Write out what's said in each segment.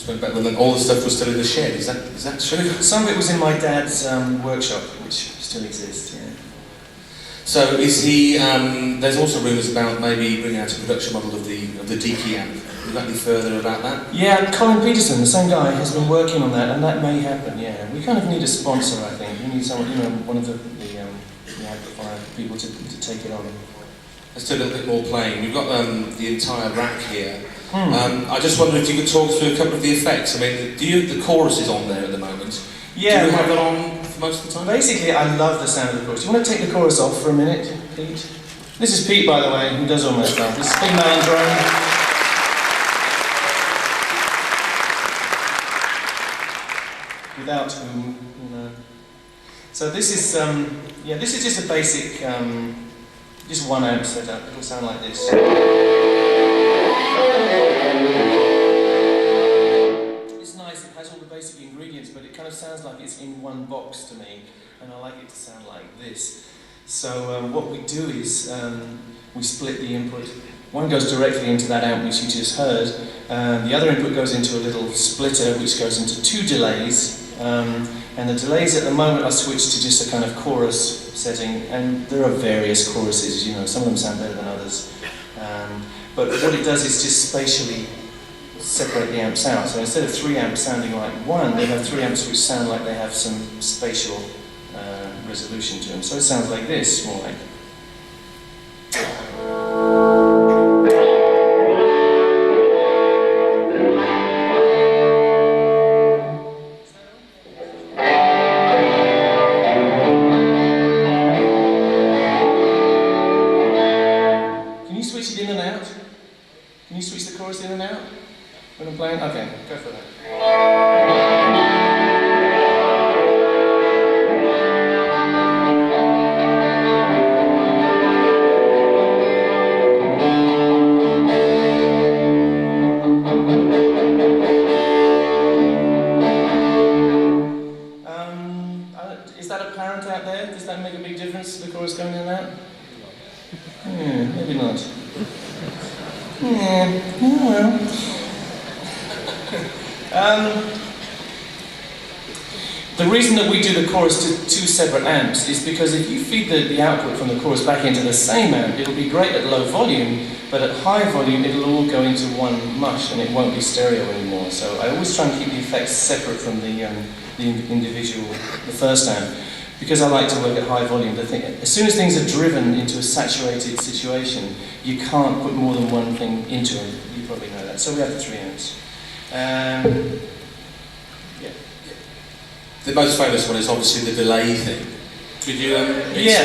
went back when all the stuff was still in the shed. Is that true? Some of it was in my dad's workshop, which still exists. Yeah. So is he? There's also rumours about maybe bringing out a production model of the Deaky amp. Have you got any further about that? Yeah, Colin Peterson, the same guy, has been working on that, and that may happen. Yeah, we kind of need a sponsor, I think. We need someone, one of the amplifier people to take it on. Let's do a little bit more playing. We've got the entire rack here. I just wondered if you could talk through a couple of the effects. I mean, the chorus is on there at the moment. Yeah. Do you have it on for most of the time? Basically, I love the sound of the chorus. Do you want to take the chorus off for a minute, Pete? This is Pete, by the way, who does all my stuff. This is Big Man Drone. Without whom, So this is, this is just a basic, just one amp setup. It'll sound like this. It's nice, it has all the basic ingredients, but it kind of sounds like it's in one box to me, and I like it to sound like this. So what we do is, we split the input. One goes directly into that amp which you just heard, the other input goes into a little splitter which goes into two delays. And the delays at the moment are switched to just a kind of chorus setting, and there are various choruses, some of them sound better than others. But what it does is just spatially separate the amps out. So instead of 3 amps sounding like one, they have 3 amps which sound like they have some spatial resolution to them. So it sounds like this, more like. Can you switch the chorus in and out when I'm playing? Okay, go for that. Is that apparent out there? Does that make a big difference to the chorus going in and out? Maybe not. Yeah, well. The reason that we do the chorus to 2 separate amps is because if you feed the output from the chorus back into the same amp, it'll be great at low volume, but at high volume it'll all go into one mush and it won't be stereo anymore. So I always try and keep the effects separate from the first amp, because I like to work at high volume. As soon as things are driven into a saturated situation, you can't put more than one thing into them. You probably know that. So we have the 3 amps. The most famous one is obviously the delay thing. Could you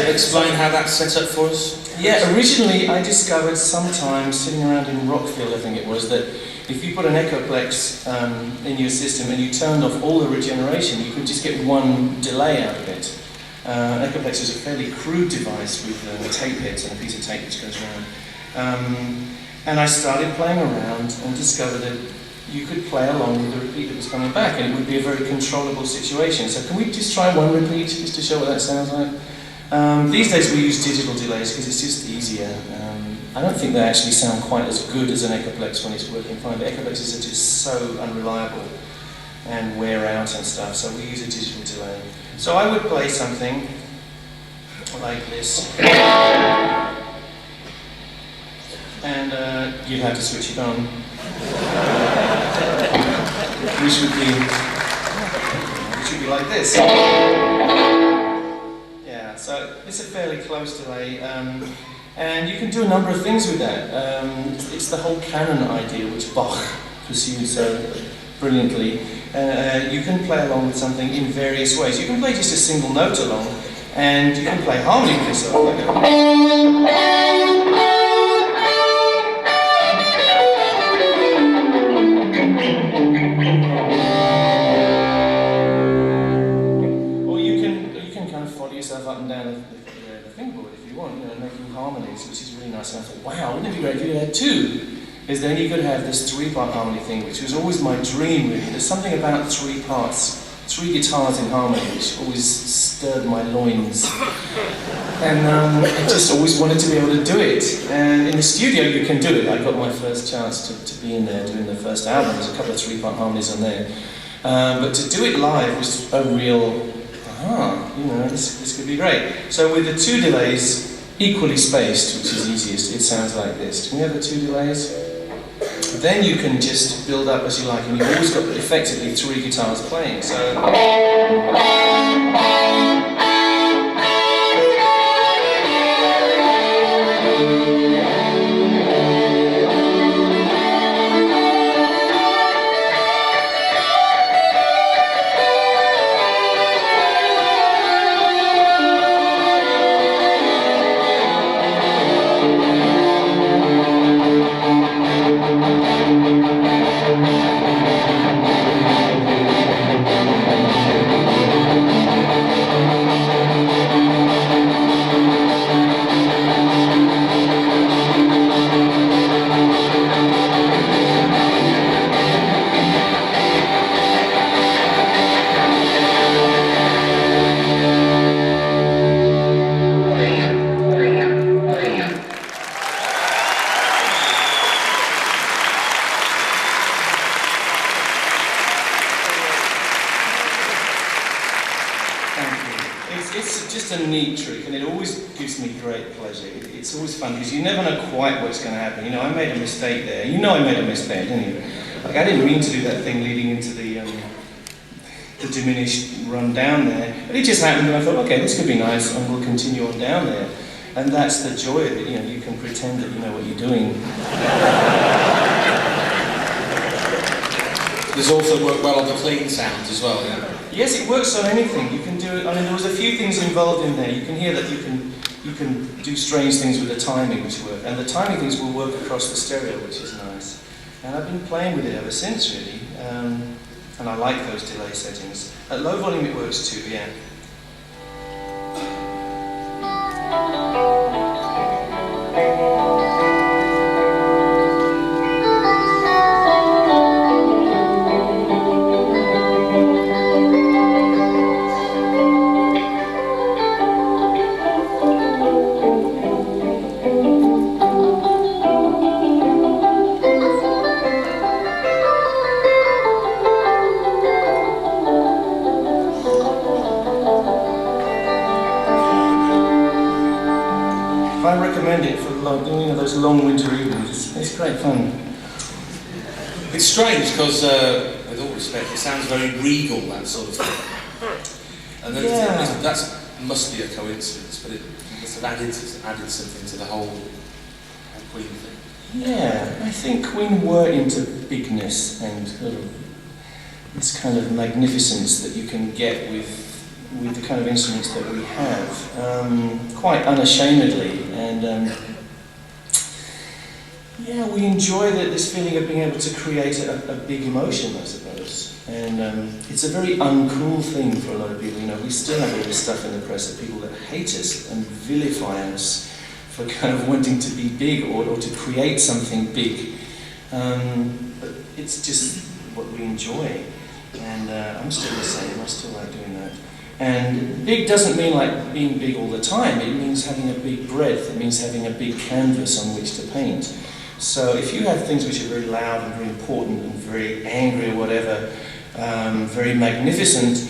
explain how that's set up for us? Yeah, originally I discovered sometime sitting around in Rockfield, I think it was, that if you put an Echoplex in your system and you turned off all the regeneration, you could just get one delay out of it. An Echoplex is a fairly crude device with tape heads and a piece of tape which goes around. And I started playing around and discovered that you could play along with the repeat that was coming back, and it would be a very controllable situation. So can we just try one repeat just to show what that sounds like? These days we use digital delays because it's just easier. I don't think they actually sound quite as good as an Echoplex when it's working fine. The Echoplexes are just so unreliable and wear out and stuff, so we use a digital delay. So I would play something like this, and you'd have to switch it on, which would be like this. Yeah, so it's a fairly close delay, and you can do a number of things with that. It's the whole canon idea which Bach pursued so brilliantly. You can play along with something in various ways. You can play just a single note along, and you can play harmony with yourself. Or you can kind of follow yourself up and down the fingerboard if you want, making harmonies, which is really nice. And I thought, wow, wouldn't it be great if you had 2? Because then you could have this 3-part harmony thing, which was always my dream, really. There's something about 3 parts 3 guitars in harmony, which always stirred my loins. And I just always wanted to be able to do it. And in the studio you can do it. I got my first chance to be in there doing the first album. There's a couple of 3-part harmonies on there. But to do it live was a real, you know, this could be great. So with the 2 delays, equally spaced, which is easiest, it sounds like this. Can we have the 2 delays? Then you can just build up as you like, and you've always got effectively 3 guitars playing. So. It's just a neat trick, and it always gives me great pleasure. It's always fun because you never know quite what's going to happen. You know, I made a mistake there. You know I made a mistake, didn't you? Like, I didn't mean to do that thing leading into the diminished run down there. But it just happened, and I thought, okay, this could be nice, and we'll continue on down there. And that's the joy of it. You know, you can pretend that you know what you're doing. There's also worked well on the clean sounds as well, yeah? Yes, it works on anything. You can do it. I mean, there was a few things involved in there. You can hear that you can do strange things with the timing, which work, and the timing things will work across the stereo, which is nice. And I've been playing with it ever since, really. And I like those delay settings. At low volume, it works too. Yeah. I recommend it for doing those long winter evenings. It's great fun. It's strange because, with all respect, it sounds very regal, that sort of thing. And then that must be a coincidence, but it must have added something to the whole Queen thing. Yeah, I think Queen were into bigness and sort of this kind of magnificence that you can get with the kind of instruments that we have, quite unashamedly, and yeah, we enjoy this feeling of being able to create a big emotion, I suppose, and it's a very uncool thing for a lot of people. You know, we still have all this stuff in the press of people that hate us and vilify us for kind of wanting to be big or to create something big, but it's just what we enjoy, and I'm still the same. I still like doing that. And big doesn't mean like being big all the time. It means having a big breadth. It means having a big canvas on which to paint. So if you have things which are very loud and very important and very angry or whatever, very magnificent,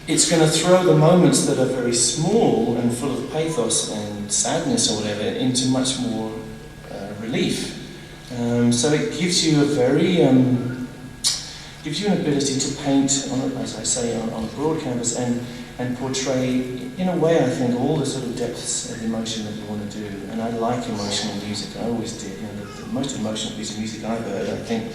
it's going to throw the moments that are very small and full of pathos and sadness or whatever into much more relief. So it gives you a very gives you an ability to paint, as I say, on a broad canvas and portray, in a way, I think, all the sort of depths of emotion that you want to do. And I like emotional music. I always did. You know, the most emotional piece of music I've heard, I think,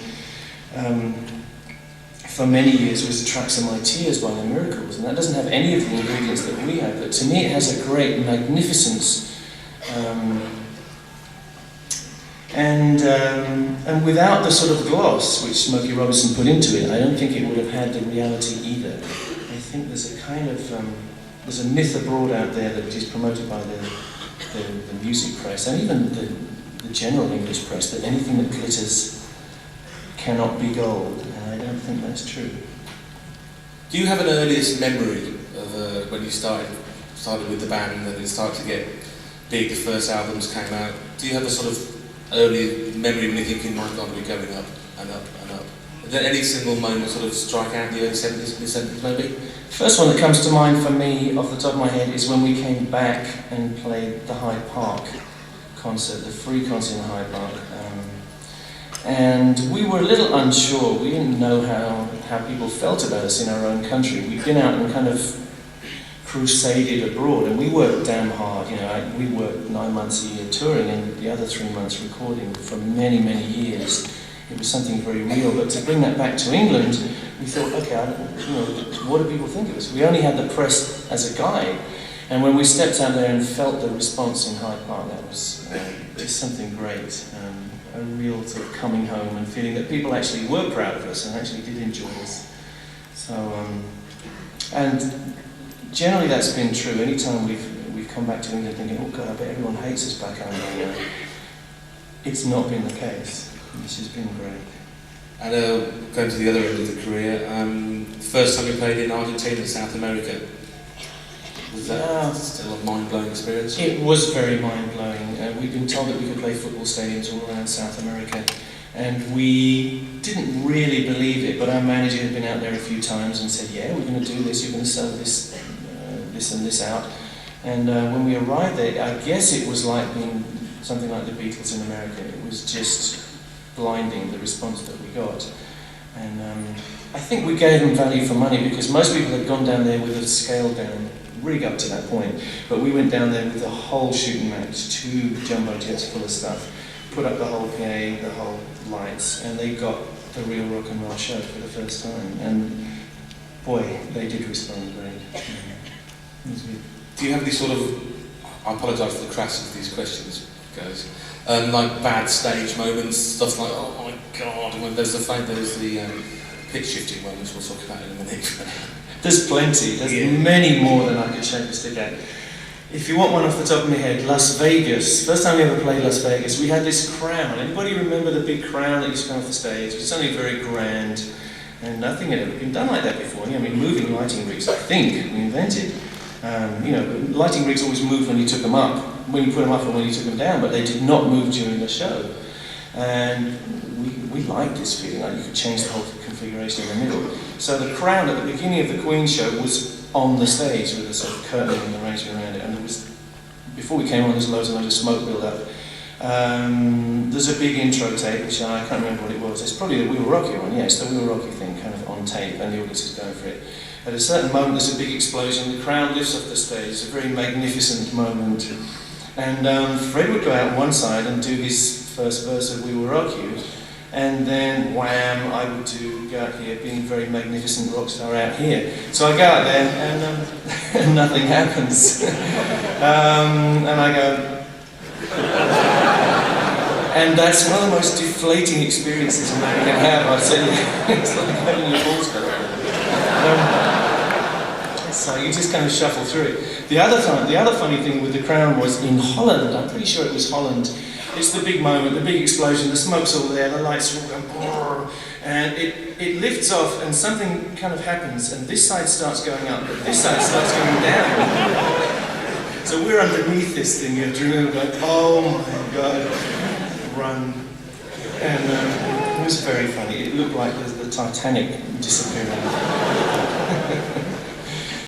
for many years was Tracks of My Tears by the Miracles, and that doesn't have any of the ingredients that we have. But to me, it has a great magnificence. And without the sort of gloss which Smokey Robinson put into it, I don't think it would have had the reality either. I think there's a kind of, there's a myth abroad out there that is promoted by the music press and even the general English press, that anything that glitters cannot be gold, and I don't think that's true. Do you have an earliest memory of when you started with the band and then it started to get big, the first albums came out? Do you have a sort of early memory when you're thinking, my God, we're going up and up and up? Is there any single moment sort of strike out in the early 70s, mid-70s maybe? First one that comes to mind for me, off the top of my head, is when we came back and played the Hyde Park concert, the free concert in Hyde Park. And we were a little unsure. We didn't know how people felt about us in our own country. We'd been out and kind of crusaded abroad, and we worked damn hard. You know, we worked 9 months a year touring, and the other 3 months recording for many, many years. It was something very real. But to bring that back to England, we thought, okay, what do people think of us? We only had the press as a guide, and when we stepped out there and felt the response in Hyde Park, that was just something great. A real sort of coming home and feeling that people actually were proud of us and actually did enjoy us. So, and generally that's been true. Anytime we've come back to England thinking, oh God, I bet everyone hates us back home now. It's not been the case. This has been great. And going to the other end of the career, first time you played in Argentina and South America, was that still a mind-blowing experience? It was very mind-blowing. We'd been told that we could play football stadiums all around South America, and we didn't really believe it, but our manager had been out there a few times and said, yeah, we're going to do this, you're going to sell this, this and this out. And when we arrived there, I guess it was like being something like the Beatles in America. It was just blinding, the response that we got. And I think we gave them value for money, because most people had gone down there with a scaled down rig up to that point, but we went down there with the whole shooting match, 2 jumbo jets full of stuff, put up the whole PA, the whole lights, and they got the real rock and roll show for the first time. And boy, they did respond great. It was good. Do you have any sort of, I apologise for the crass of these questions, guys, like bad stage moments, stuff like, oh my God, when there's the pitch shifting one, which we'll talk about in a minute. There's plenty. There's many more than I could shake a stick at. If you want one off the top of my head, Las Vegas. First time we ever played Las Vegas, we had this crown. Anybody remember the big crown that used to come off the stage? It was something very grand, and nothing had ever been done like that before. I mean, moving lighting rigs, I think, we invented. You know, lighting rigs always moved when you took them up, when you put them up and when you took them down, but they did not move during the show. And we liked this feeling, like you could change the whole configuration in the middle. So the crown at the beginning of the Queen show was on the stage with a sort of curtain and arrangement around it, and there was, before we came on, there's loads and loads of smoke build up. There's a big intro tape, which I can't remember what it was. It's probably the We Will Rock You one, yeah, it's the We Will Rock You thing, kind of on tape, and the audience is going for it. At a certain moment, there's a big explosion, the crown lifts off the stage, it's a very magnificent moment. And Fred would go out on one side and do his first verse of We Will Rock You, and then wham, I would go out here, being a very magnificent rock star out here. So I go out there and nothing happens. And I go, and that's one of the most deflating experiences a man can have, I tell you. It's like having your balls cut off. So you just kind of shuffle through it. The other funny thing with the crown was in Holland, I'm pretty sure it was Holland. It's the big moment, the big explosion, the smoke's all there, the lights are all going, and it lifts off and something kind of happens, and this side starts going up, but this side starts going down. So we're underneath this thing, you're dreaming, going, oh my God, run. And it was very funny. It looked like the Titanic disappearing.